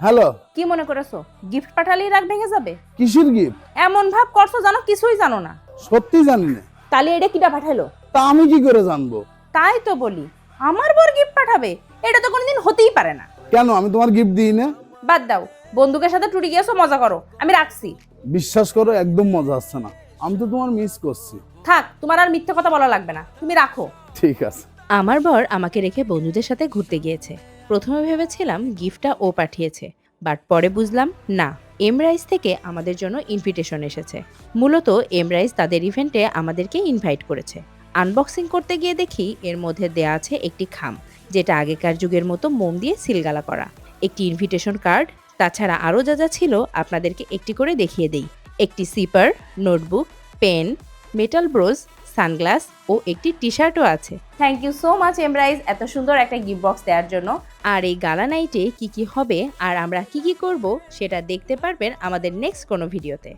Hello, কি মনে করেছো গিফট পাঠালেই রাগ ভেঙে যাবে? কিসের গিফট? এমন ভাব করছো জানো কিছুই জানো না। সত্যি জানি না। তাহলে এটা কিটা পাঠাইলো? তা আমি কি করে জানবো? তাই তো বলি, আমার বর গিফট পাঠাবে, এটা তো কোনোদিন হতেই পারে না। কেন, আমি তোমার গিফট দিই না? বাদ দাও, বন্দুকের সাথে টুটি গিয়েছো, মজা করো, আমি রাখছি। বিশ্বাস করো, একদম মজা আসছে না। আমি তো তোমার মিস করছি। থাক, তোমার আর মিথ্যে কথা বলা লাগবে না, তুমি রাখো। ঠিক আছে। আমার বর আমাকে রেখে বন্ধুদের সাথে ঘুরতে গিয়েছে। প্রথমে ভেবেছিলাম গিফটটা ও পাঠিয়েছে, বাট পরে বুঝলাম না, এমরাইজ থেকে আমাদের জন্য ইনভিটেশন এসেছে। মূলত এমরাইজ তাদের ইভেন্টে আমাদেরকে ইনভাইট করেছে। আনবক্সিং করতে গিয়ে দেখি এর মধ্যে দেয়া আছে একটি খাম, যেটা আগেকার যুগের মতো মোম দিয়ে সিলগালা করা, একটি ইনভিটেশন কার্ড, তাছাড়া আরও যা যা ছিল আপনাদেরকে একটি করে দেখিয়ে দেই। একটি সিপার, নোটবুক, পেন, মেটাল ব্রোজ, সানগ্লাস ও একটি টি শার্টও আছে। থ্যাংক ইউ সো মাচ এমরাইজ, এত সুন্দর একটা গিফট বক্স দেওয়ার জন্য। আর এই গালা নাইটে কি কি হবে আর আমরা কি কি করব সেটা দেখতে পারবেন আমাদের নেক্সট কোনো ভিডিওতে।